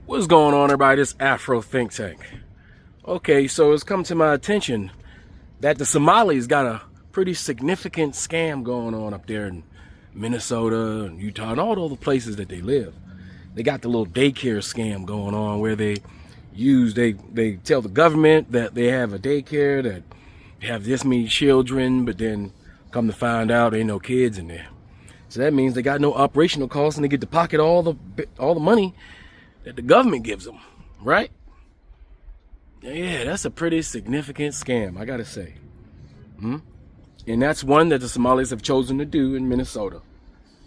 What's going on, everybody? This Afro think tank. Okay, so it's come to my attention that the Somalis got a pretty significant scam going on up there in Minnesota and Utah and all the other places that they live. They got the little daycare scam going on where they tell the government that they have a daycare, that they have this many children, but then come to find out ain't no kids in there. So that means they got no operational costs and they get to pocket all the money that the government gives them, right? Yeah, that's a pretty significant scam, I gotta say. And that's one that the Somalis have chosen to do in Minnesota,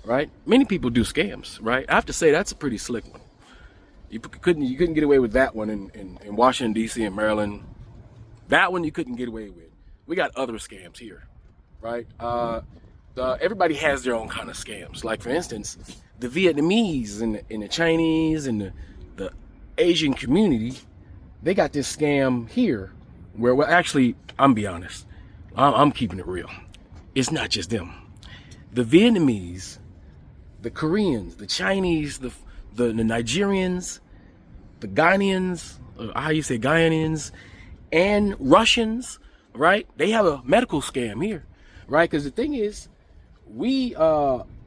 right? Many people do scams, right? I have to say that's a pretty slick one. You couldn't get away with that one in Washington, D.C. and Maryland. That one you couldn't get away with. We got other scams here, right? Everybody has their own kind of scams. Like, for instance, the Vietnamese and the Chinese and the Asian community, they got this scam here where, well, actually, I'm be honest, I'm keeping it real. It's not just them. The Vietnamese, the Koreans, the Chinese, the Nigerians, the Ghanaians, Ghanaians, and Russians, right? They have a medical scam here, right? Because the thing is, we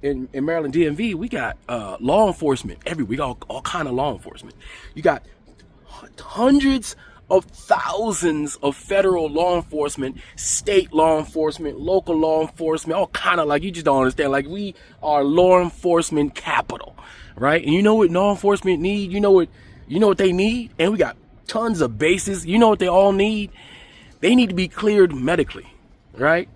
in Maryland DMV, we got law enforcement everywhere. We got all kind of law enforcement. You got hundreds of thousands of federal law enforcement, state law enforcement, local law enforcement, all kind of, like, you just don't understand. Like, we are law enforcement capital, right? And you know what law enforcement need? You know what they need? And we got tons of bases. You know what they all need? They need to be cleared medically, right?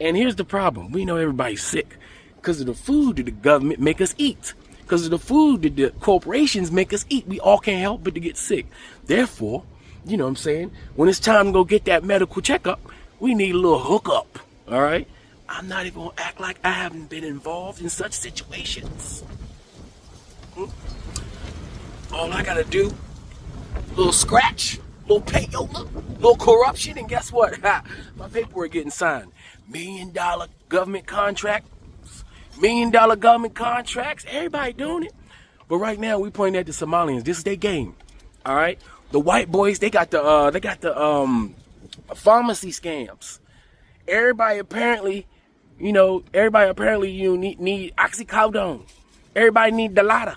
And here's the problem. We know everybody's sick because of the food that the government make us eat, because of the food that the corporations make us eat. We all can't help but to get sick. Therefore, you know what I'm saying, when it's time to go get that medical checkup, we need a little hookup, all right? I'm not even going to act like I haven't been involved in such situations. All I got to do, a little scratch, a little payola, a little corruption, and guess what? My paperwork getting signed. $1 million government contract, $1 million government contracts, everybody doing it. But right now we pointing at the Somalians. This is their game, all right? The white boys, they got the pharmacy scams. Everybody apparently need oxycodone. Everybody need Dilaudid.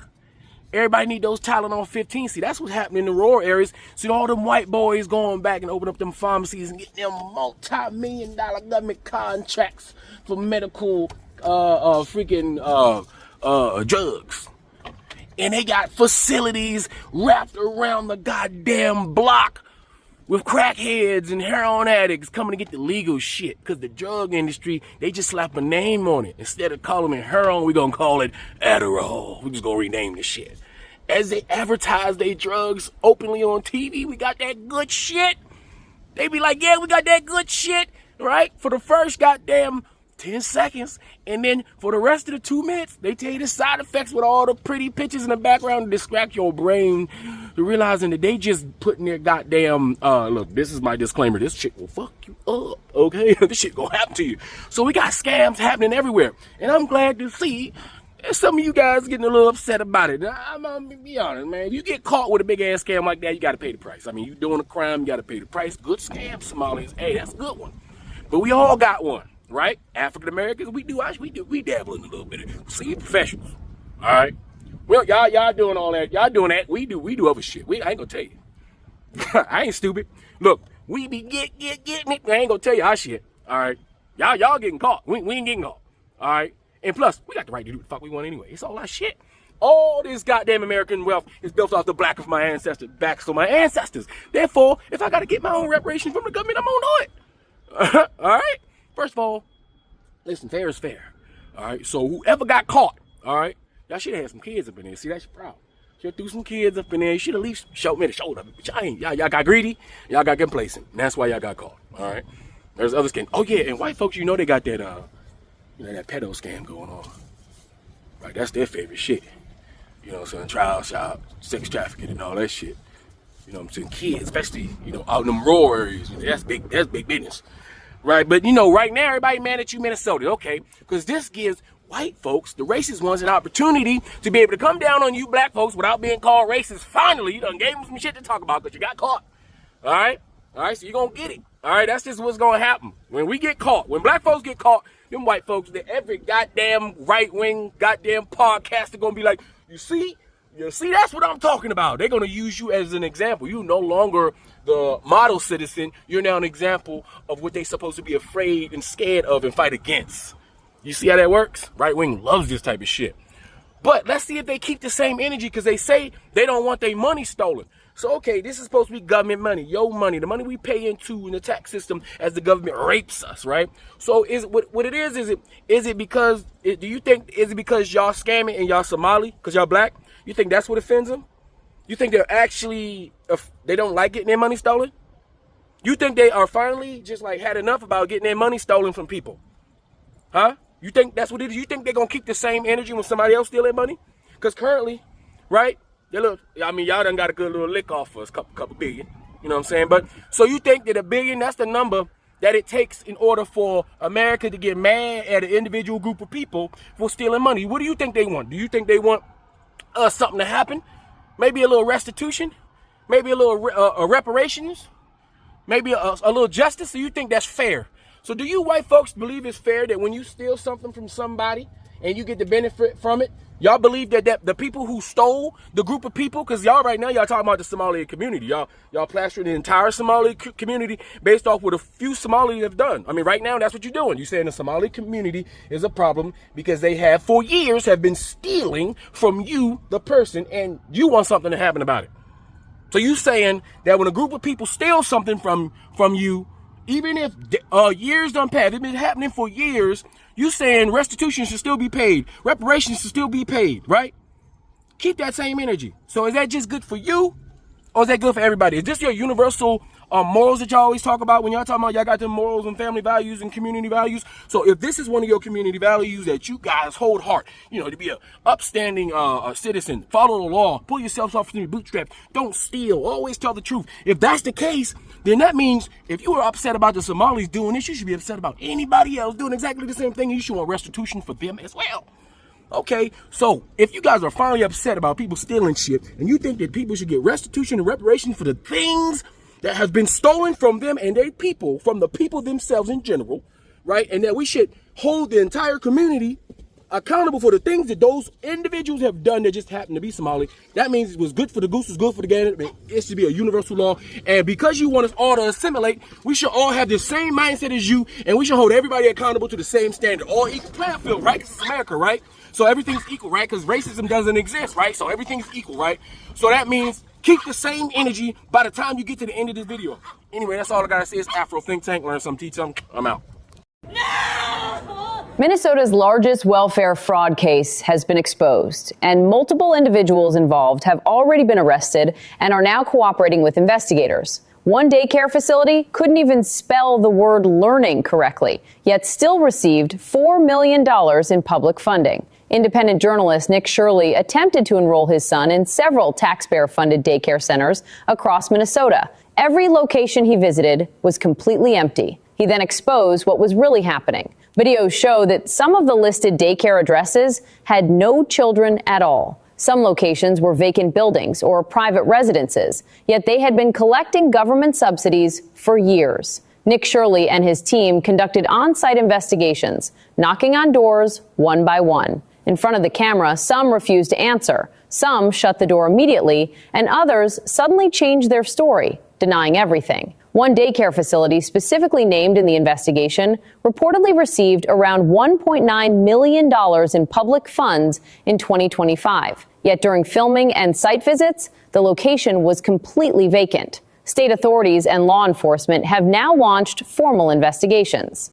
Everybody need those Tylenol 15. See, that's what's happening in the rural areas. See, all them white boys going back and open up them pharmacies and getting them multi-million-dollar government contracts for medical drugs. And they got facilities wrapped around the goddamn block with crackheads and heroin addicts coming to get the legal shit. Because the drug industry, they just slap a name on it. Instead of calling it heroin, we're going to call it Adderall. We're just going to rename the shit. As they advertise their drugs openly on TV, we got that good shit. They be like, yeah, we got that good shit, right? For the first goddamn 10 seconds. And then for the rest of the 2 minutes, they tell you the side effects with all the pretty pictures in the background to distract your brain to realizing that they just putting their goddamn, look, this is my disclaimer. This shit will fuck you up, okay? This shit gonna happen to you. So we got scams happening everywhere. And I'm glad to see some of you guys getting a little upset about it. I'm gonna be honest, man. If you get caught with a big ass scam like that, you gotta pay the price. I mean, you doing a crime, you gotta pay the price. Good scam, Somalis. Hey, that's a good one. But we all got one. Right? African Americans, we dabble in a little bit of senior professionals. All right. Well, y'all doing all that. Y'all doing that. We do other shit. I ain't gonna tell you. I ain't stupid. Look, we be getting it. I ain't gonna tell you our shit. All right. Y'all getting caught. We ain't getting caught. All right. And plus, we got the right to do what the fuck we want anyway. It's all our shit. All this goddamn American wealth is built off the black of my ancestors, backs of my ancestors. Therefore, if I gotta get my own reparations from the government, I'm gonna do it. All right. First of all, listen, fair is fair. All right, so whoever got caught, all right, y'all should have had some kids up in there. See, that's your problem. Should have threw some kids up in there. You should at least showed me the shoulder. But y'all got greedy. Y'all got complacent. And that's why y'all got caught. All right. There's other scams. Oh yeah, and white folks, you know they got that that pedo scam going on. Right, that's their favorite shit. You know what I'm saying? Trial shop, sex trafficking, and all that shit. You know what I'm saying? Kids, especially out in them rural areas. That's big business. Right, but right now everybody mad at you, Minnesota, okay? Because this gives white folks, the racist ones, an opportunity to be able to come down on you black folks without being called racist. Finally, you done gave them some shit to talk about because you got caught. All right, so you're going to get it. All right, that's just what's going to happen. When we get caught, when black folks get caught, them white folks, every goddamn right-wing goddamn podcaster going to be like, you see, that's what I'm talking about. They're going to use you as an example. You no longer the model citizen. You're now an example of what they're supposed to be afraid and scared of and fight against. You see how that works? Right-wing loves this type of shit. But let's see if they keep the same energy, because they say they don't want their money stolen. So, okay, this is supposed to be government money, your money, the money we pay into in the tax system as the government rapes us, right? So, is it because y'all scamming and y'all Somali, because y'all black? You think that's what offends them? You think they're actually, they don't like getting their money stolen? You think they are finally just like had enough about getting their money stolen from people? Huh? You think that's what it is? You think they're going to keep the same energy when somebody else steal their money? Because currently, right, y'all done got a good little lick off for us, couple billion. You know what I'm saying? But so you think that $1 billion, that's the number that it takes in order for America to get mad at an individual group of people for stealing money? What do you think they want? Do you think they want something to happen? Maybe a little restitution? Maybe a little reparations? Maybe a little justice? So you think that's fair? So do you white folks believe it's fair that when you steal something from somebody and you get the benefit from it, y'all believe that the people who stole, the group of people, because y'all right now, y'all talking about the Somali community. Y'all plastering the entire Somali community based off what a few Somalis have done. I mean, right now, that's what you're doing. You're saying the Somali community is a problem because they have, for years, have been stealing from you, the person, and you want something to happen about it. So you saying that when a group of people steal something from you, even if years done passed, it's been happening for years, you saying restitution should still be paid, reparations should still be paid, right? Keep that same energy. So is that just good for you, or is that good for everybody? Is this your universal morals that y'all always talk about when y'all talking about y'all got them morals and family values and community values? So if this is one of your community values that you guys hold hard, to be a upstanding citizen, follow the law, pull yourself off from your bootstraps, don't steal, always tell the truth. If that's the case, then that means if you were upset about the Somalis doing this, you should be upset about anybody else doing exactly the same thing. You should want restitution for them as well. Okay, so if you guys are finally upset about people stealing shit, and you think that people should get restitution and reparation for the things that have been stolen from them and their people, from the people themselves in general, right? And that we should hold the entire community accountable for the things that those individuals have done that just happen to be Somali. That means it was good for the goose, was good for the gander. It should be a universal law. And because you want us all to assimilate, we should all have the same mindset as you, and we should hold everybody accountable to the same standard. All equal playing field, right? Because it's America, right? So everything's equal, right? Because racism doesn't exist, right? So everything's equal, right? So that means keep the same energy by the time you get to the end of this video. Anyway, that's all I gotta say. It's Afro Think Tank. Learn something, teach something. I'm out. Minnesota's largest welfare fraud case has been exposed, and multiple individuals involved have already been arrested and are now cooperating with investigators. One daycare facility couldn't even spell the word learning correctly, yet still received $4 million in public funding. Independent journalist Nick Shirley attempted to enroll his son in several taxpayer-funded daycare centers across Minnesota. Every location he visited was completely empty. He then exposed what was really happening. Videos show that some of the listed daycare addresses had no children at all. Some locations were vacant buildings or private residences, yet they had been collecting government subsidies for years. Nick Shirley and his team conducted on-site investigations, knocking on doors one by one. In front of the camera, some refused to answer, some shut the door immediately, and others suddenly changed their story, denying everything. One daycare facility specifically named in the investigation reportedly received around $1.9 million in public funds in 2025. Yet during filming and site visits, the location was completely vacant. State authorities and law enforcement have now launched formal investigations.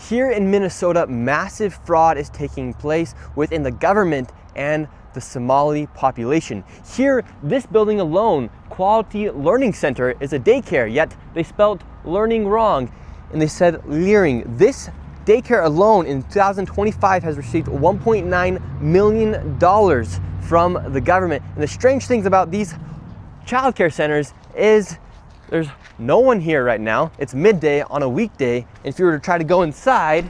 Here in Minnesota, massive fraud is taking place within the government and the Somali population. Here, this building alone, Quality Learning Center, is a daycare, yet they spelled learning wrong and they said leering. This daycare alone in 2025 has received $1.9 million from the government. And the strange things about these childcare centers is There's no one here right now. It's midday on a weekday. And if you were to try to go inside,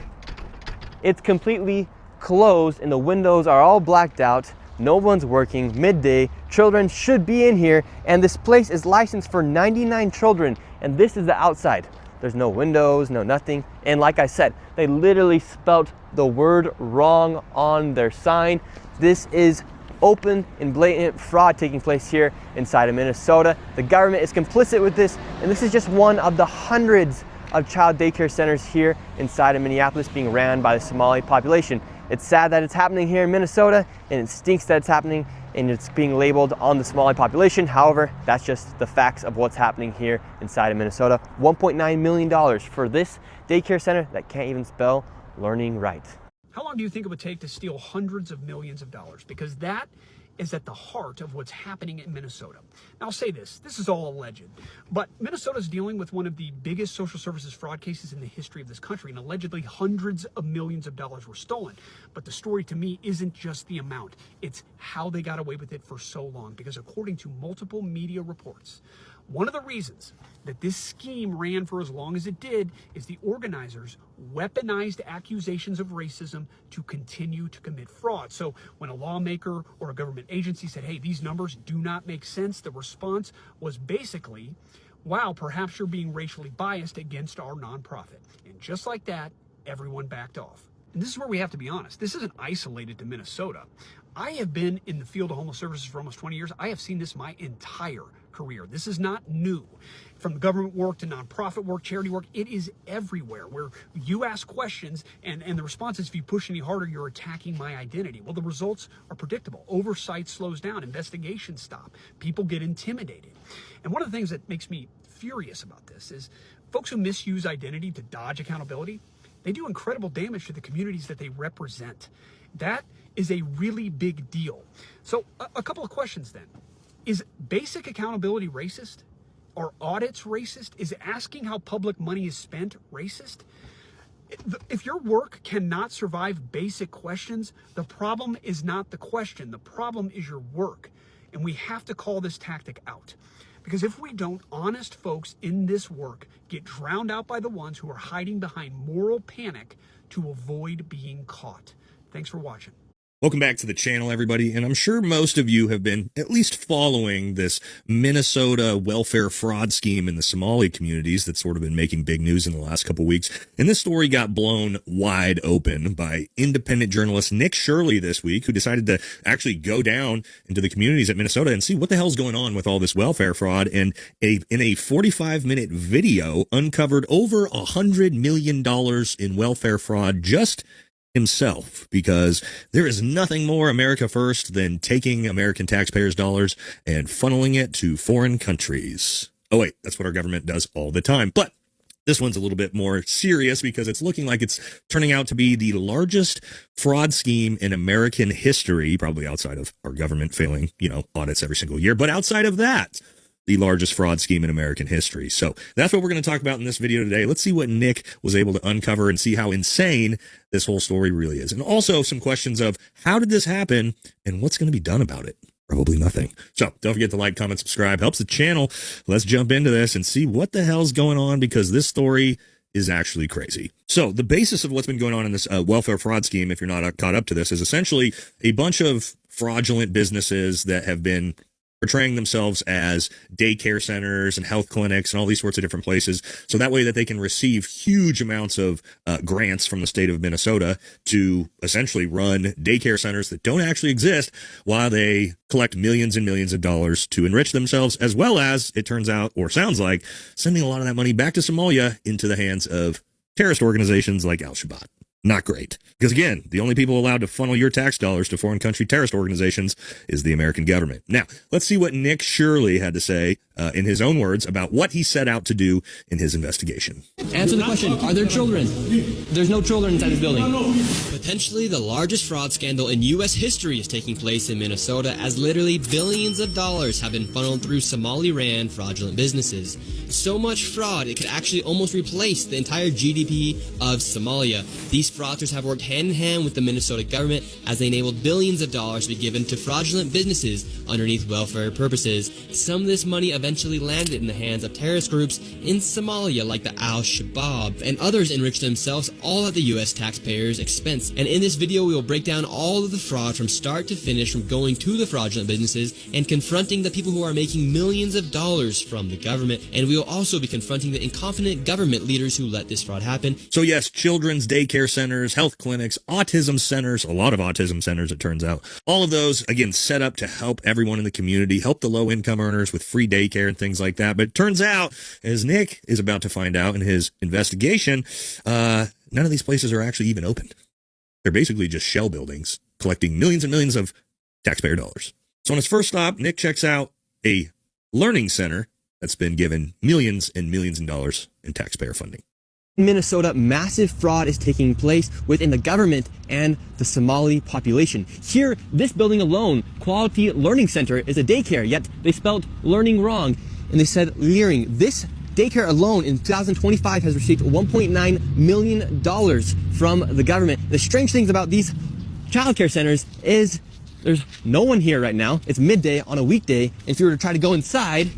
it's completely closed and the windows are all blacked out. No one's working, midday, children should be in here, and this place is licensed for 99 children, and this is the outside. There's no windows, no nothing, and like I said, they literally spelt the word wrong on their sign. This is open and blatant fraud taking place here inside of Minnesota. The government is complicit with this, and this is just one of the hundreds of child daycare centers here inside of Minneapolis being ran by the Somali population. It's sad that it's happening here in Minnesota, and it stinks that it's happening and it's being labeled on the Somali population. However, that's just the facts of what's happening here inside of Minnesota. $1.9 million for this daycare center that can't even spell learning right. How long do you think it would take to steal hundreds of millions of dollars? Because that is at the heart of what's happening in Minnesota. Now, I'll say this is all alleged, but Minnesota's dealing with one of the biggest social services fraud cases in the history of this country, and allegedly hundreds of millions of dollars were stolen. But the story to me isn't just the amount, it's how they got away with it for so long, because according to multiple media reports, one of the reasons that this scheme ran for as long as it did is the organizers weaponized accusations of racism to continue to commit fraud. So when a lawmaker or a government agency said, hey, these numbers do not make sense, the response was basically, wow, perhaps you're being racially biased against our nonprofit. And just like that, everyone backed off. And this is where we have to be honest. This isn't isolated to Minnesota. I have been in the field of homeless services for almost 20 years. I have seen this my entire career. This is not new. From government work to nonprofit work, charity work, it is everywhere where you ask questions and the response is, if you push any harder, you're attacking my identity. Well, the results are predictable. Oversight slows down, investigations stop, people get intimidated. And one of the things that makes me furious about this is folks who misuse identity to dodge accountability, they do incredible damage to the communities that they represent. That is a really big deal. So a couple of questions then. Is basic accountability racist? Are audits racist? Is asking how public money is spent racist? If your work cannot survive basic questions, the problem is not the question. The problem is your work. And we have to call this tactic out. Because if we don't, honest folks in this work get drowned out by the ones who are hiding behind moral panic to avoid being caught. Thanks for watching. Welcome back to the channel, everybody, and I'm sure most of you have been at least following this Minnesota welfare fraud scheme in the Somali communities that's sort of been making big news in the last couple weeks. And this story got blown wide open by independent journalist Nick Shirley this week, who decided to actually go down into the communities at Minnesota and see what the hell's going on with all this welfare fraud. And in a 45-minute video, uncovered over $100 million in welfare fraud just himself, because there is nothing more America first than taking American taxpayers' dollars and funneling it to foreign countries. Oh wait, that's what our government does all the time. But this one's a little bit more serious because it's looking like it's turning out to be the largest fraud scheme in American history, probably outside of our government failing, audits every single year. But outside of that, the largest fraud scheme in American history. So that's what we're going to talk about in this video today. Let's see what Nick was able to uncover and see how insane this whole story really is. And also some questions of how did this happen and what's going to be done about it? Probably nothing. So don't forget to like, comment, subscribe. Helps the channel. Let's jump into this and see what the hell's going on, because this story is actually crazy. So the basis of what's been going on in this welfare fraud scheme, if you're not caught up to this, is essentially a bunch of fraudulent businesses that have been portraying themselves as daycare centers and health clinics and all these sorts of different places, so that way that they can receive huge amounts of grants from the state of Minnesota to essentially run daycare centers that don't actually exist, while they collect millions and millions of dollars to enrich themselves, as well as, it turns out, or sounds like, sending a lot of that money back to Somalia into the hands of terrorist organizations like Al-Shabaab. Not great. Because again, the only people allowed to funnel your tax dollars to foreign country terrorist organizations is the American government. Now, let's see what Nick Shirley had to say in his own words about what he set out to do in his investigation. Answer the question. Are there children? There's no children inside this building. Potentially the largest fraud scandal in U.S. history is taking place in Minnesota, as literally billions of dollars have been funneled through Somali-ran fraudulent businesses. So much fraud, it could actually almost replace the entire GDP of Somalia. These these fraudsters have worked hand in hand with the Minnesota government as they enabled billions of dollars to be given to fraudulent businesses underneath welfare purposes. Some of this money eventually landed in the hands of terrorist groups in Somalia like the Al-Shabaab, and others enriched themselves all at the U.S. taxpayers' expense. And in this video, we will break down all of the fraud from start to finish, from going to the fraudulent businesses and confronting the people who are making millions of dollars from the government. And we will also be confronting the incompetent government leaders who let this fraud happen. So yes, children's daycare centers, health clinics, autism centers, a lot of autism centers, it turns out. All of those, again, set up to help everyone in the community, help the low-income earners with free daycare and things like that. But it turns out, as Nick is about to find out in his investigation, none of these places are actually even open. They're basically just shell buildings collecting millions and millions of taxpayer dollars. So on his first stop, Nick checks out a learning center that's been given millions and millions of dollars in taxpayer funding. In Minnesota, massive fraud is taking place within the government and the Somali population. Here, this building alone, Quality Learning Center, is a daycare, yet they spelled learning wrong, and they said leering. This daycare alone in 2025 has received $1.9 million from the government. The strange things about these childcare centers is there's no one here right now. It's midday on a weekday, and if you were to try to go inside,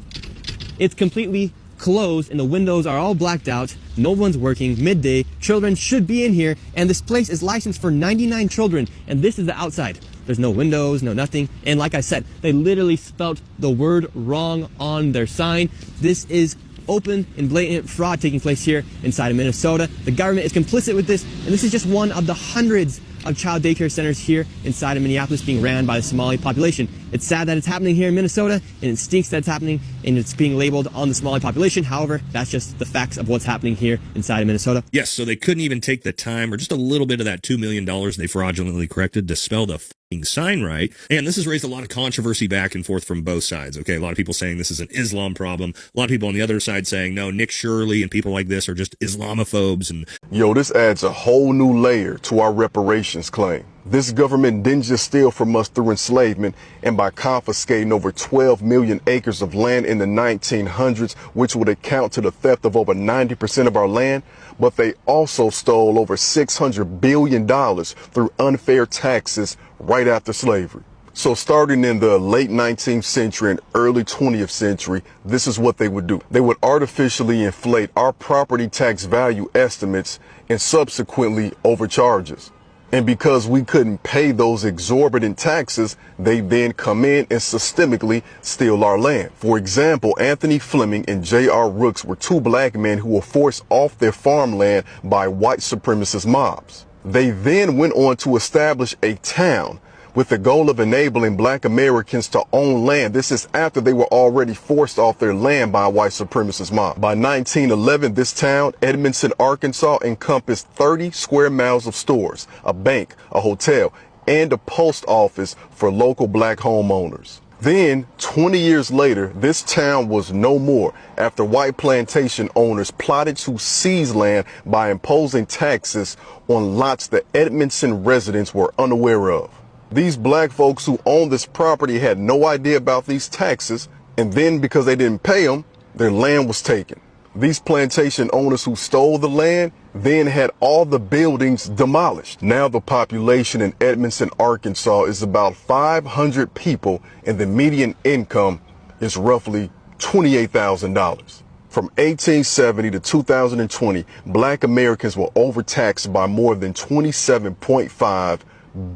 it's completely closed and the windows are all blacked out. No one's working. Midday, children should be in here, and this place is licensed for 99 children, and this is the outside. There's no windows, no nothing, and like I said, they literally spelt the word wrong on their sign. This is open and blatant fraud taking place here inside of Minnesota. The government is complicit with this, and this is just one of the hundreds of child daycare centers here inside of Minneapolis being ran by the Somali population. It's sad that it's happening here in Minnesota, and it stinks that it's happening and it's being labeled on the Somali population. However, that's just the facts of what's happening here inside of Minnesota. Yes, so they couldn't even take the time or just a little bit of that $2 million they fraudulently corrected to spell the sign right. And this has raised a lot of controversy back and forth from both sides. Okay, a lot of people saying this is an Islam problem. A lot of people on the other side saying, no, Nick Shirley and people like this are just Islamophobes. And yo, this adds a whole new layer to our reparations claim. This government didn't just steal from us through enslavement and by confiscating over 12 million acres of land in the 1900s, which would account to the theft of over 90% of our land, but they also stole over $600 billion through unfair taxes right after slavery. So starting in the late 19th century and early 20th century, this is what they would do. They would artificially inflate our property tax value estimates and subsequently overcharge us. And because we couldn't pay those exorbitant taxes, they then come in and systemically steal our land. For example, Anthony Fleming and J.R. Rooks were two black men who were forced off their farmland by white supremacist mobs. They then went on to establish a town with the goal of enabling black Americans to own land. This is after they were already forced off their land by a white supremacist mob. By 1911, this town, Edmondson, Arkansas, encompassed 30 square miles of stores, a bank, a hotel, and a post office for local black homeowners. Then, 20 years later, this town was no more after white plantation owners plotted to seize land by imposing taxes on lots that Edmondson residents were unaware of. These black folks who owned this property had no idea about these taxes, and then because they didn't pay them, their land was taken. These plantation owners who stole the land then had all the buildings demolished. Now the population in Edmondson, Arkansas is about 500 people, and the median income is roughly $28,000. From 1870 to 2020, black Americans were overtaxed by more than $27.5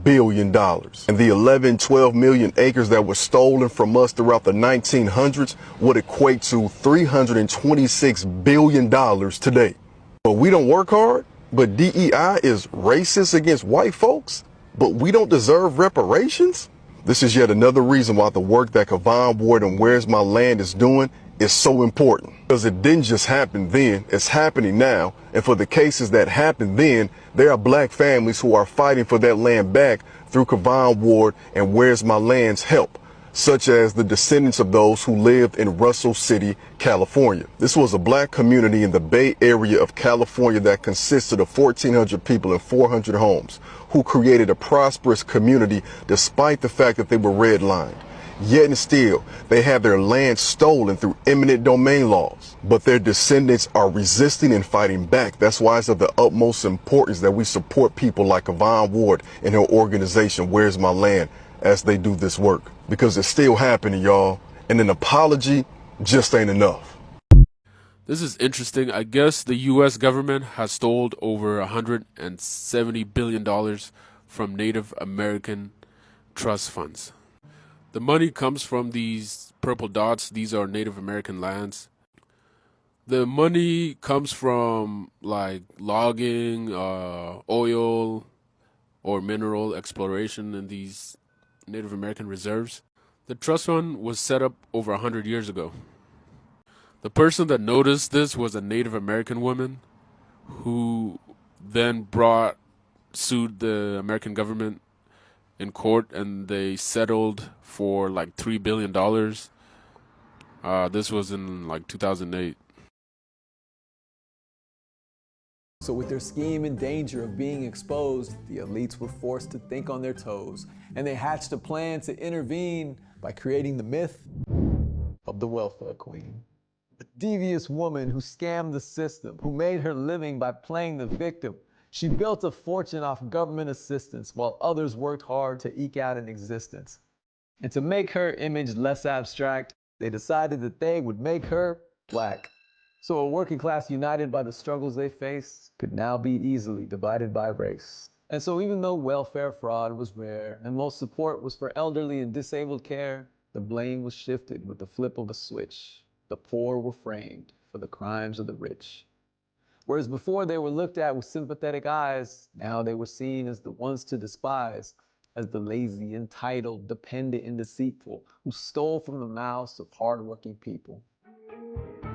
billion. And the 12 million acres that were stolen from us throughout the 1900s would equate to $326 billion today. But we don't work hard, but DEI is racist against white folks, but we don't deserve reparations? This is yet another reason why the work that Kavon Ward and Where's My Land is doing is so important. Because it didn't just happen then, it's happening now. And for the cases that happened then, there are black families who are fighting for that land back through Kavon Ward and Where's My Land's help, such as the descendants of those who lived in Russell City, California. This was a black community in the Bay Area of California that consisted of 1,400 people and 400 homes, who created a prosperous community despite the fact that they were redlined. Yet and still, they have their land stolen through eminent domain laws. But their descendants are resisting and fighting back. That's why it's of the utmost importance that we support people like Yvonne Ward and her organization, Where's My Land, as they do this work. Because it's still happening, y'all. And an apology just ain't enough. This is interesting. I guess the U.S. government has stole over $170 billion from Native American trust funds. The money comes from these purple dots. These are Native American lands. The money comes from like logging, oil, or mineral exploration in these Native American reserves. The trust fund was set up over 100 years ago. The person that noticed this was a Native American woman who then sued the American government in court, and they settled for like $3 billion. This was in like 2008. So with their scheme in danger of being exposed, the elites were forced to think on their toes, and they hatched a plan to intervene by creating the myth of the welfare queen. A devious woman who scammed the system, who made her living by playing the victim. She built a fortune off government assistance while others worked hard to eke out an existence. And to make her image less abstract, they decided that they would make her black. So a working class united by the struggles they face could now be easily divided by race. And so even though welfare fraud was rare and most support was for elderly and disabled care, the blame was shifted with the flip of a switch. The poor were framed for the crimes of the rich. Whereas before they were looked at with sympathetic eyes, now they were seen as the ones to despise, as the lazy, entitled, dependent, and deceitful, who stole from the mouths of hardworking people.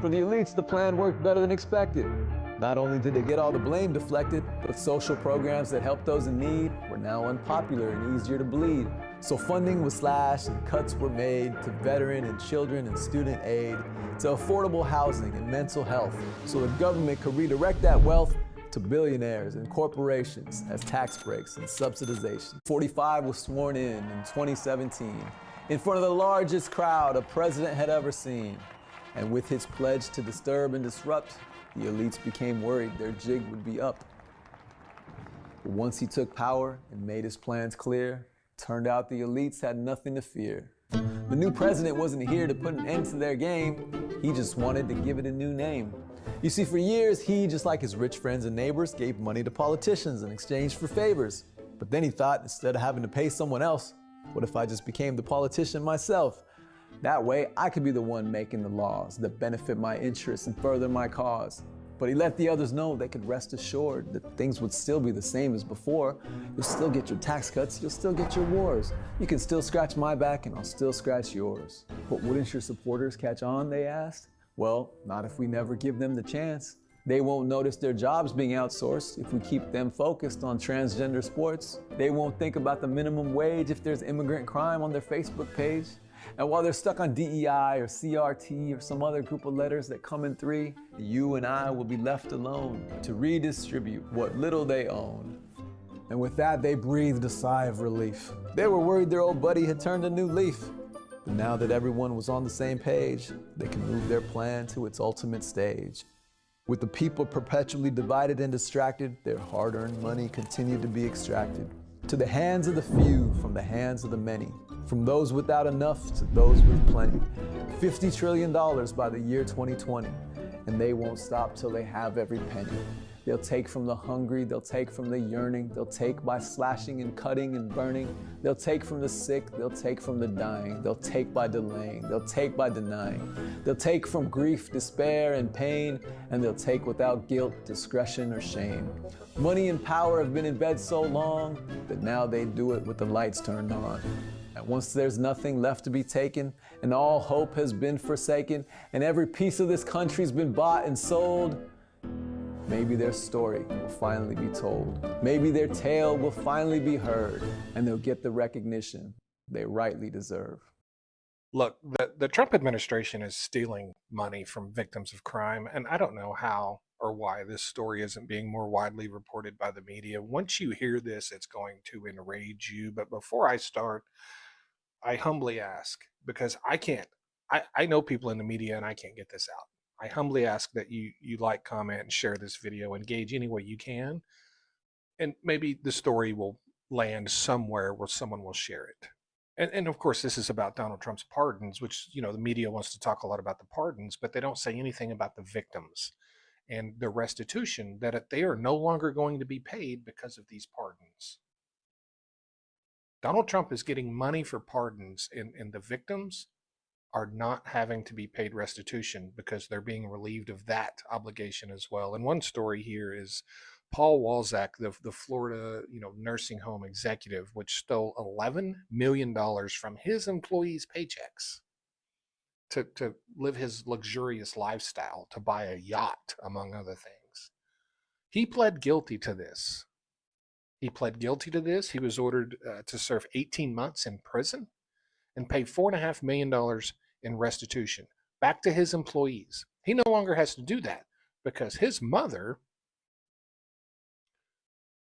For the elites, the plan worked better than expected. Not only did they get all the blame deflected, but social programs that helped those in need were now unpopular and easier to bleed. So funding was slashed and cuts were made to veteran and children and student aid, to affordable housing and mental health, so the government could redirect that wealth to billionaires and corporations as tax breaks and subsidization. 45 was sworn in 2017 in front of the largest crowd a president had ever seen. And with his pledge to disturb and disrupt, the elites became worried their jig would be up. But once he took power and made his plans clear, turned out the elites had nothing to fear. The new president wasn't here to put an end to their game. He just wanted to give it a new name. You see, for years, he, just like his rich friends and neighbors, gave money to politicians in exchange for favors. But then he thought, instead of having to pay someone else, what if I just became the politician myself? That way, I could be the one making the laws that benefit my interests and further my cause. But he let the others know they could rest assured that things would still be the same as before. You'll still get your tax cuts, you'll still get your wars. You can still scratch my back and I'll still scratch yours. But wouldn't your supporters catch on, they asked? Well, not if we never give them the chance. They won't notice their jobs being outsourced if we keep them focused on transgender sports. They won't think about the minimum wage if there's immigrant crime on their Facebook page. And while they're stuck on DEI or CRT or some other group of letters that come in 3, you and I will be left alone to redistribute what little they own. And with that, they breathed a sigh of relief. They were worried their old buddy had turned a new leaf. But now that everyone was on the same page, they can move their plan to its ultimate stage. With the people perpetually divided and distracted, their hard-earned money continued to be extracted. To the hands of the few, from the hands of the many. From those without enough to those with plenty. $50 trillion by the year 2020. And they won't stop till they have every penny. They'll take from the hungry, they'll take from the yearning, they'll take by slashing and cutting and burning. They'll take from the sick, they'll take from the dying. They'll take by delaying, they'll take by denying. They'll take from grief, despair, and pain, and they'll take without guilt, discretion, or shame. Money and power have been in bed so long that now they do it with the lights turned on. And once there's nothing left to be taken, and all hope has been forsaken, and every piece of this country's been bought and sold, maybe their story will finally be told. Maybe their tale will finally be heard, and they'll get the recognition they rightly deserve. Look, the Trump administration is stealing money from victims of crime, and I don't know how or why this story isn't being more widely reported by the media. Once you hear this, it's going to enrage you. But before I start, I humbly ask, because I can't, I know people in the media and I can't get this out. I humbly ask that you like, comment, and share this video, engage any way you can, and maybe the story will land somewhere where someone will share it. And of course, this is about Donald Trump's pardons, which, you know, the media wants to talk a lot about the pardons, but they don't say anything about the victims and the restitution that they are no longer going to be paid because of these pardons. Donald Trump is getting money for pardons, and the victims are not having to be paid restitution because they're being relieved of that obligation as well. And one story here is Paul Walzak, the Florida, you know, nursing home executive, which stole $11 million from his employees' paychecks to live his luxurious lifestyle, to buy a yacht, among other things. He pled guilty to this. He was ordered to serve 18 months in prison and pay $4.5 million in restitution back to his employees. He no longer has to do that because his mother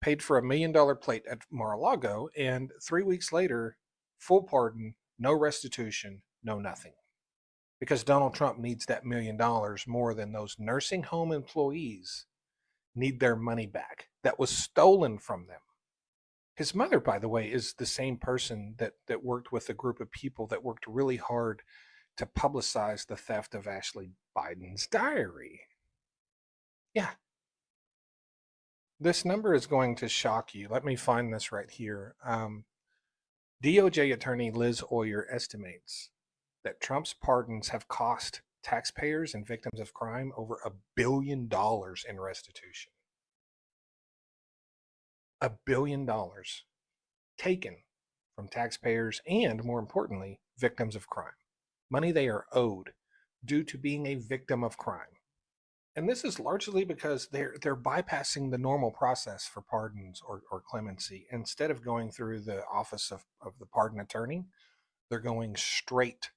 paid for $1 million plate at Mar-a-Lago, and 3 weeks later, full pardon, no restitution, no nothing. Because Donald Trump needs that $1 million more than those nursing home employees need their money back that was stolen from them. His mother, by the way, is the same person that worked with a group of people that worked really hard to publicize the theft of Ashley Biden's diary. Yeah. This number is going to shock you. Let me find this right here. DOJ attorney Liz Oyer estimates that Trump's pardons have cost taxpayers and victims of crime over $1 billion in restitution. $1 billion taken from taxpayers and, more importantly, victims of crime. Money they are owed due to being a victim of crime. And this is largely because they're bypassing the normal process for pardons or clemency. Instead of going through the office of the pardon attorney, they're going straight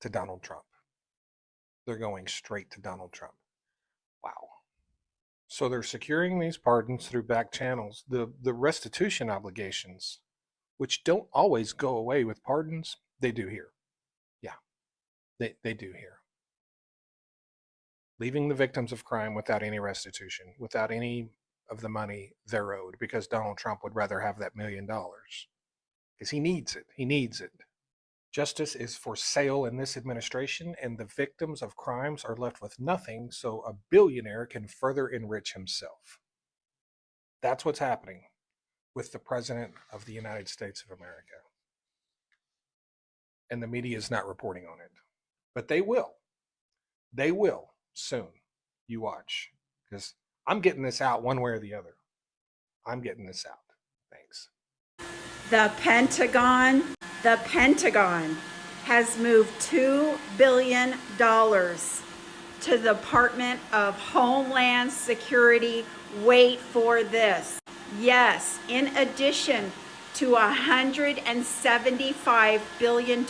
to Donald Trump. Wow. So they're securing these pardons through back channels. The restitution obligations, which don't always go away with pardons, they do here. Yeah, they do here. Leaving the victims of crime without any restitution, without any of the money they're owed, because Donald Trump would rather have that $1 million. Because he needs it. Justice is for sale in this administration, and the victims of crimes are left with nothing, so a billionaire can further enrich himself. That's what's happening with the President of the United States of America. And the media is not reporting on it. But they will. They will soon. You watch. Because I'm getting this out one way or the other. I'm getting this out. Thanks. The Pentagon has moved $2 billion to the Department of Homeland Security. Wait for this. Yes, in addition to $175 billion,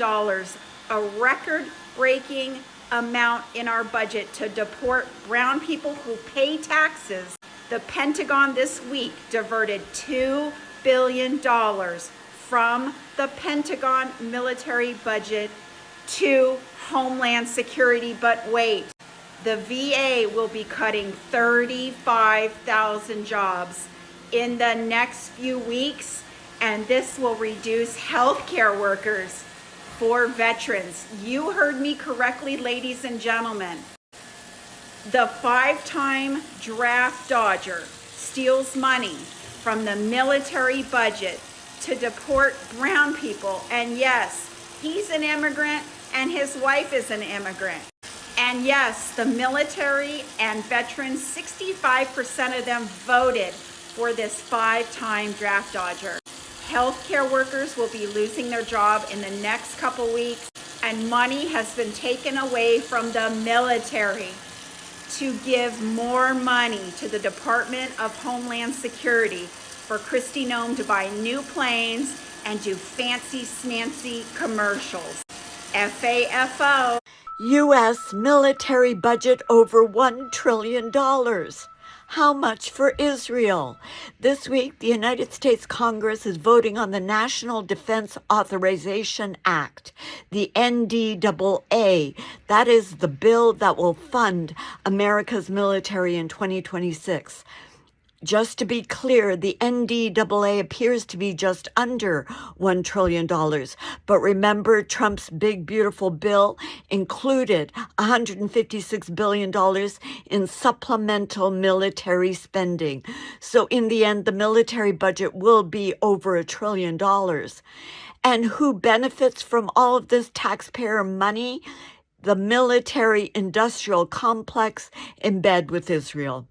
a record-breaking amount in our budget to deport brown people who pay taxes, the Pentagon this week diverted $2 billion from the Pentagon military budget to Homeland Security. But wait, the VA will be cutting 35,000 jobs in the next few weeks, and this will reduce healthcare workers for veterans. You heard me correctly, ladies and gentlemen. The 5-time draft dodger steals money from the military budget to deport brown people. And yes, he's an immigrant and his wife is an immigrant. And yes, the military and veterans, 65% of them voted for this 5-time draft dodger. Healthcare workers will be losing their job in the next couple weeks, and money has been taken away from the military to give more money to the Department of Homeland Security for Kristi Noem to buy new planes and do fancy smancy commercials. FAFO. U.S. military budget over $1 trillion. How much for Israel? This week, the United States Congress is voting on the National Defense Authorization Act, the NDAA. That is the bill that will fund America's military in 2026. Just to be clear, the NDAA appears to be just under $1 trillion. But remember, Trump's big, beautiful bill included $156 billion in supplemental military spending. So in the end, the military budget will be over $1 trillion. And who benefits from all of this taxpayer money? The military-industrial complex in bed with Israel.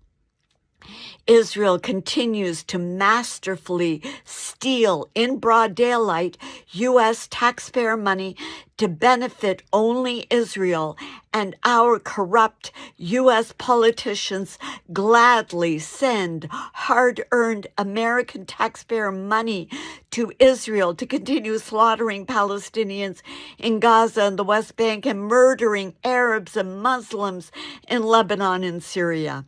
Israel continues to masterfully steal in broad daylight U.S. taxpayer money to benefit only Israel, and our corrupt U.S. politicians gladly send hard-earned American taxpayer money to Israel to continue slaughtering Palestinians in Gaza and the West Bank and murdering Arabs and Muslims in Lebanon and Syria.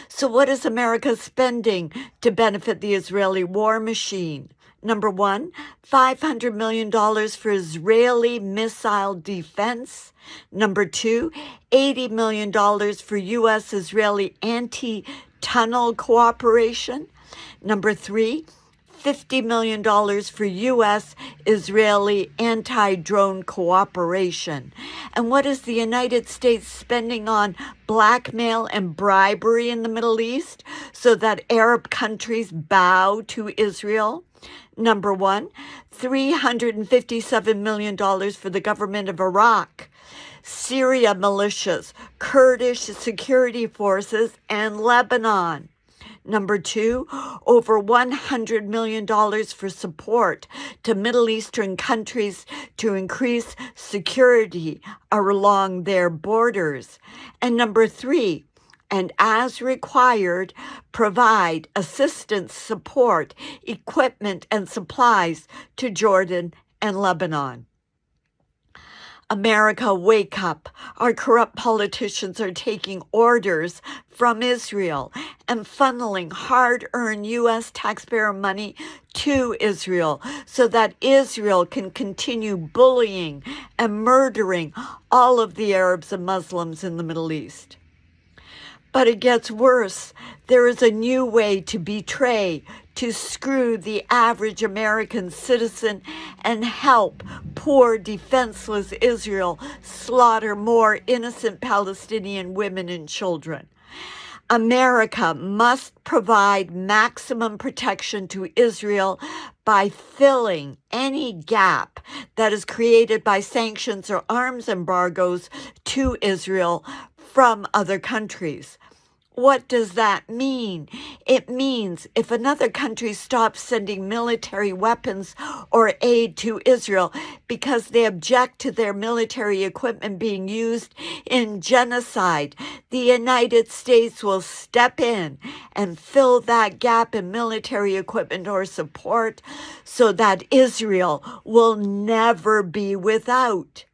So what is America spending to benefit the Israeli war machine? Number one, $500 million for Israeli missile defense. Number two, $80 million for U.S.-Israeli anti-tunnel cooperation. Number three, $50 million for U.S.-Israeli anti-drone cooperation. And what is the United States spending on blackmail and bribery in the Middle East so that Arab countries bow to Israel? Number one, $357 million for the government of Iraq, Syria militias, Kurdish security forces, and Lebanon. Number two, over $100 million for support to Middle Eastern countries to increase security along their borders. And number three, and as required, provide assistance, support, equipment, and supplies to Jordan and Lebanon. America, wake up. Our corrupt politicians are taking orders from Israel and funneling hard-earned U.S. taxpayer money to Israel so that Israel can continue bullying and murdering all of the Arabs and Muslims in the Middle East. But it gets worse. There is a new way to betray, to screw the average American citizen and help poor, defenseless Israel slaughter more innocent Palestinian women and children. America must provide maximum protection to Israel by filling any gap that is created by sanctions or arms embargoes to Israel from other countries. What does that mean? It means if another country stops sending military weapons or aid to Israel because they object to their military equipment being used in genocide, the United States will step in and fill that gap in military equipment or support so that Israel will never be without.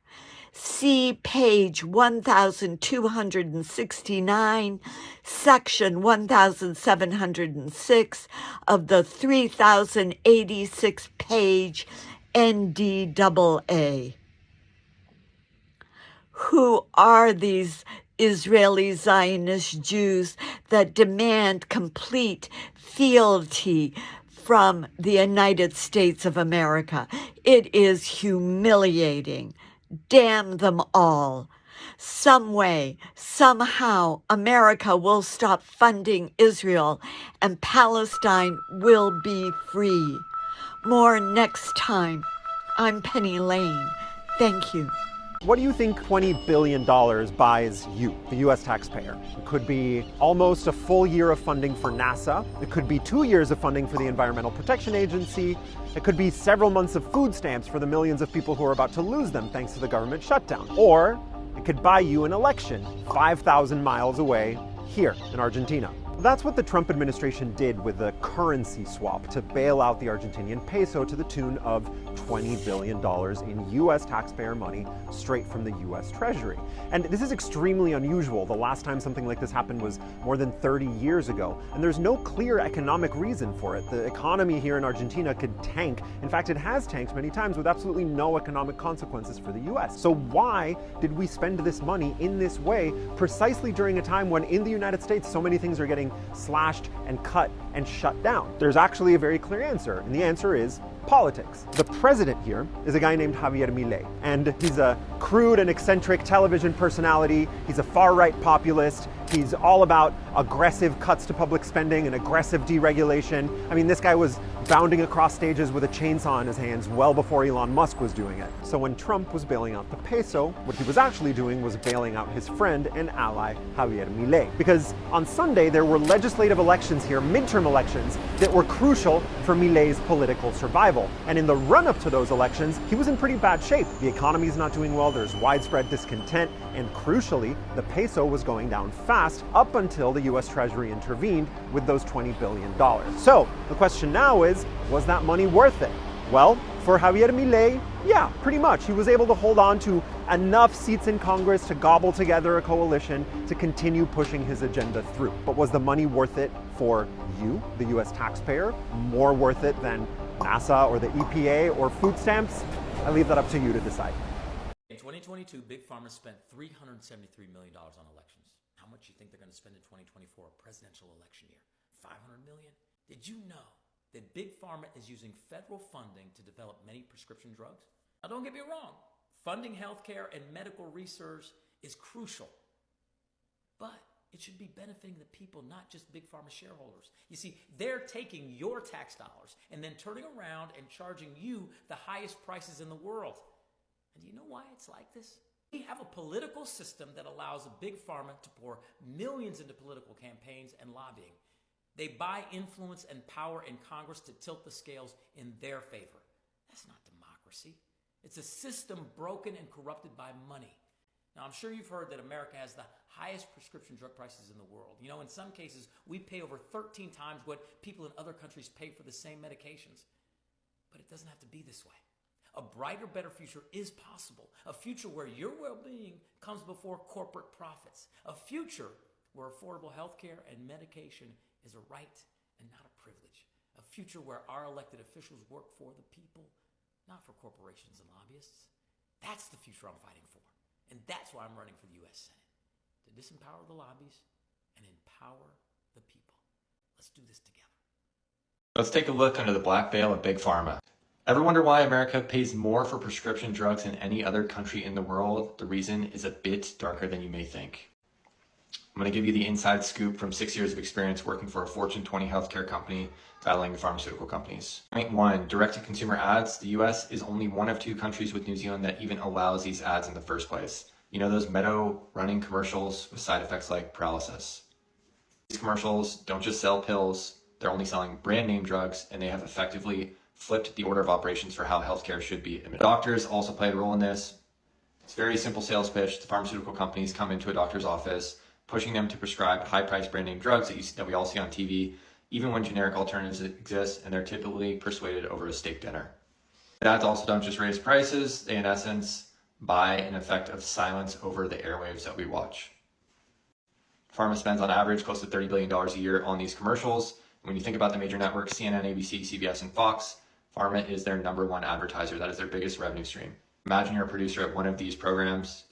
See page 1269, section 1706 of the 3086-page NDAA. Who are these Israeli Zionist Jews that demand complete fealty from the United States of America? It is humiliating. Damn them all. Some way, somehow, America will stop funding Israel and Palestine will be free. More next time. I'm Penny Lane. Thank you. What do you think $20 billion buys you, the US taxpayer? It could be almost a full year of funding for NASA. It could be 2 years of funding for the Environmental Protection Agency. It could be several months of food stamps for the millions of people who are about to lose them thanks to the government shutdown. Or it could buy you an election 5,000 miles away here in Argentina. That's what the Trump administration did with the currency swap to bail out the Argentinian peso to the tune of $20 billion in US taxpayer money straight from the US Treasury. And this is extremely unusual. The last time something like this happened was more than 30 years ago, and there's no clear economic reason for it. The economy here in Argentina could tank. In fact, it has tanked many times with absolutely no economic consequences for the US. So why did we spend this money in this way precisely during a time when in the United States so many things are getting slashed and cut and shut down? There's actually a very clear answer, and the answer is politics. The president here is a guy named Javier Milei, and he's a crude and eccentric television personality. He's a far-right populist. He's all about aggressive cuts to public spending and aggressive deregulation. I mean, this guy was bounding across stages with a chainsaw in his hands well before Elon Musk was doing it. So when Trump was bailing out the peso, what he was actually doing was bailing out his friend and ally, Javier Milei. Because on Sunday, there were legislative elections here, midterm elections, that were crucial for Milei's political survival. And in the run-up to those elections, he was in pretty bad shape. The economy's not doing well, there's widespread discontent, and crucially, the peso was going down fast up until the US Treasury intervened with those $20 billion. So the question now is, was that money worth it? Well, for Javier Milei, yeah, pretty much. He was able to hold on to enough seats in Congress to gobble together a coalition to continue pushing his agenda through. But was the money worth it for you, the US taxpayer? More worth it than NASA or the EPA or food stamps? I leave that up to you to decide. In 2022, Big Pharma spent $373 million on elections. How much do you think they're going to spend in 2024, a presidential election year? $500 million? Did you know that Big Pharma is using federal funding to develop many prescription drugs? Now, don't get me wrong. Funding healthcare and medical research is crucial. But it should be benefiting the people, not just Big Pharma shareholders. You see, they're taking your tax dollars and then turning around and charging you the highest prices in the world. And do you know why it's like this? We have a political system that allows Big Pharma to pour millions into political campaigns and lobbying. They buy influence and power in Congress to tilt the scales in their favor. That's not democracy. It's a system broken and corrupted by money. Now, I'm sure you've heard that America has the highest prescription drug prices in the world. You know, in some cases, we pay over 13 times what people in other countries pay for the same medications. But it doesn't have to be this way. A brighter, better future is possible. A future where your well-being comes before corporate profits. A future where affordable health care and medication is a right and not a privilege. A future where our elected officials work for the people, not for corporations and lobbyists. That's the future I'm fighting for. And that's why I'm running for the U.S. Senate. To disempower the lobbies and empower the people. Let's do this together. Let's take a look under the black veil of Big Pharma. Ever wonder why America pays more for prescription drugs than any other country in the world? The reason is a bit darker than you may think. I'm going to give you the inside scoop from 6 years of experience working for a Fortune 20 healthcare company battling the pharmaceutical companies. Point one, direct-to-consumer ads. The US is only one of 2 countries with New Zealand that even allows these ads in the first place. You know those Meadow running commercials with side effects like paralysis? These commercials don't just sell pills, they're only selling brand name drugs, and they have effectively flipped the order of operations for how healthcare should be. Doctors also play a role in this. It's a very simple sales pitch. The pharmaceutical companies come into a doctor's office, pushing them to prescribe high-priced brand name drugs that we all see on TV, even when generic alternatives exist, and they're typically persuaded over a steak dinner. Ads also don't just raise prices, they in essence buy an effect of silence over the airwaves that we watch. Pharma spends on average close to $30 billion a year on these commercials. When you think about the major networks, CNN, ABC, CBS, and Fox, Pharma is their #1 advertiser. That is their biggest revenue stream. Imagine you're a producer at one of these programs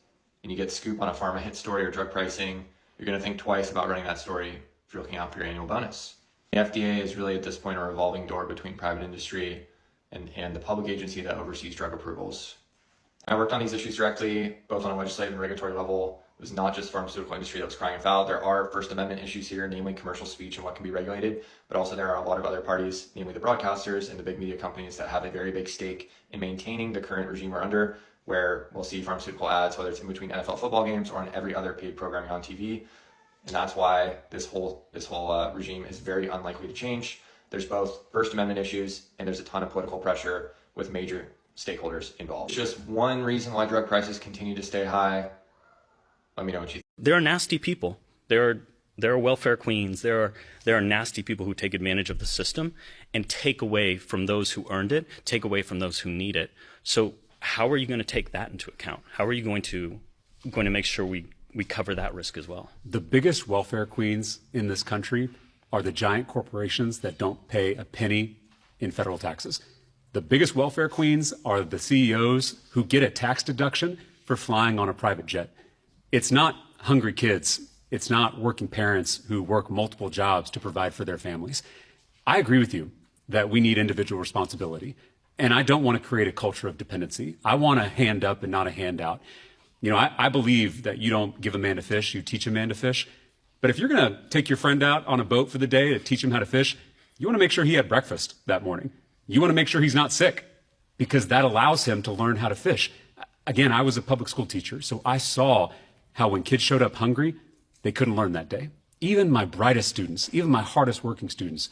and you get the scoop on a pharma hit story or drug pricing. You're going to think twice about running that story if you're looking out for your annual bonus. The FDA is really at this point a revolving door between private industry and the public agency that oversees drug approvals. I worked on these issues directly, both on a legislative and regulatory level. It was not just the pharmaceutical industry that was crying foul. There are First Amendment issues here, namely commercial speech and what can be regulated, but also there are a lot of other parties, namely the broadcasters and the big media companies that have a very big stake in maintaining the current regime we're under, where we'll see pharmaceutical ads, whether it's in between NFL football games or on every other paid programming on TV. And that's why this whole regime is very unlikely to change. There's both First Amendment issues and there's a ton of political pressure with major stakeholders involved. It's just one reason why drug prices continue to stay high. Let me know what you think. There are nasty people. There There are welfare queens. There are nasty people who take advantage of the system and take away from those who earned it, take away from those who need it. So how are you going to take that into account? How are you going to make sure we cover that risk as well? The biggest welfare queens in this country are the giant corporations that don't pay a penny in federal taxes. The biggest welfare queens are the CEOs who get a tax deduction for flying on a private jet. It's not hungry kids. It's not working parents who work multiple jobs to provide for their families. I agree with you that we need individual responsibility. And I don't want to create a culture of dependency. I want a hand up and not a handout. You know, I believe that you don't give a man to fish, you teach a man to fish. But if you're going to take your friend out on a boat for the day to teach him how to fish, you want to make sure he had breakfast that morning. You want to make sure he's not sick, because that allows him to learn how to fish. Again, I was a public school teacher, so I saw how when kids showed up hungry, they couldn't learn that day. Even my brightest students, even my hardest working students,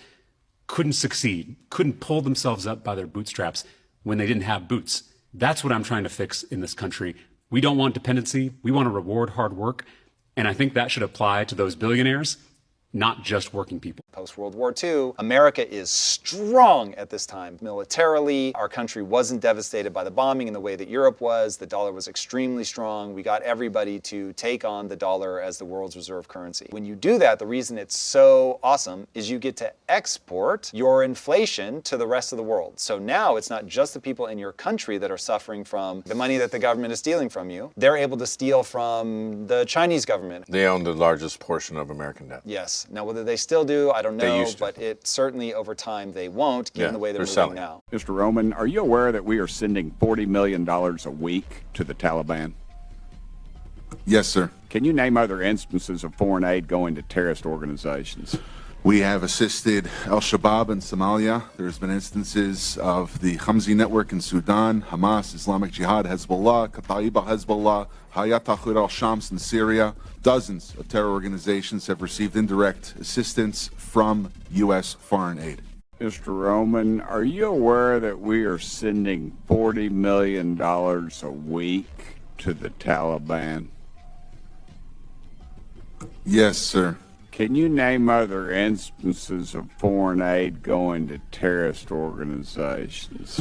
couldn't succeed, couldn't pull themselves up by their bootstraps when they didn't have boots. That's what I'm trying to fix in this country. We don't want dependency. We want to reward hard work. And I think that should apply to those billionaires, not just working people. Post-World War II, America is strong at this time. Militarily, our country wasn't devastated by the bombing in the way that Europe was. The dollar was extremely strong. We got everybody to take on the dollar as the world's reserve currency. When you do that, the reason it's so awesome is you get to export your inflation to the rest of the world. So now it's not just the people in your country that are suffering from the money that the government is stealing from you. They're able to steal from the Chinese government. They own the largest portion of American debt. Yes. Now, whether they still do, I don't They know, used to. but it certainly over time they won't, given the way they're moving selling. now. Mr. Roman, are you aware that we are sending $40 million a week to the Taliban? Yes, sir. Can you name other instances of foreign aid going to terrorist organizations? We have assisted al-Shabaab in Somalia. There's been instances of the Khamsi network in Sudan, Hamas, Islamic Jihad, Hezbollah, Kataib al-Hezbollah, Hayat Tahrir al-Shams in Syria. Dozens of terror organizations have received indirect assistance from U.S. foreign aid. Mr. Roman, are you aware that we are sending $40 million a week to the Taliban? Yes, sir. Can you name other instances of foreign aid going to terrorist organizations?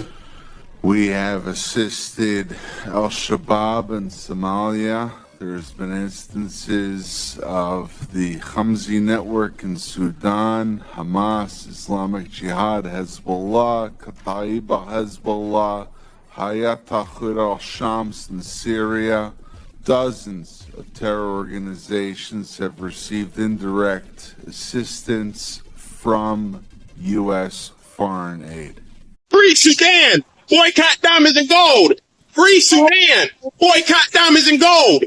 We have assisted al-Shabaab in Somalia. There's been instances of the Khamsi network in Sudan, Hamas, Islamic Jihad, Hezbollah, Kataib al-Hezbollah, Hayat Tahrir al-Shams in Syria. Dozens of terror organizations have received indirect assistance from U.S. foreign aid. Free Sudan! Boycott diamonds and gold! Free Sudan! Boycott diamonds and gold!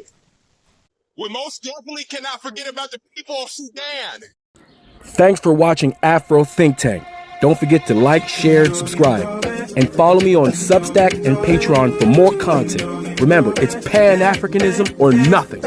We most definitely cannot forget about the people of Sudan! Thanks for watching Afro Think Tank. Don't forget to like, share, and subscribe. And follow me on Substack and Patreon for more content. Remember, it's Pan-Africanism or nothing.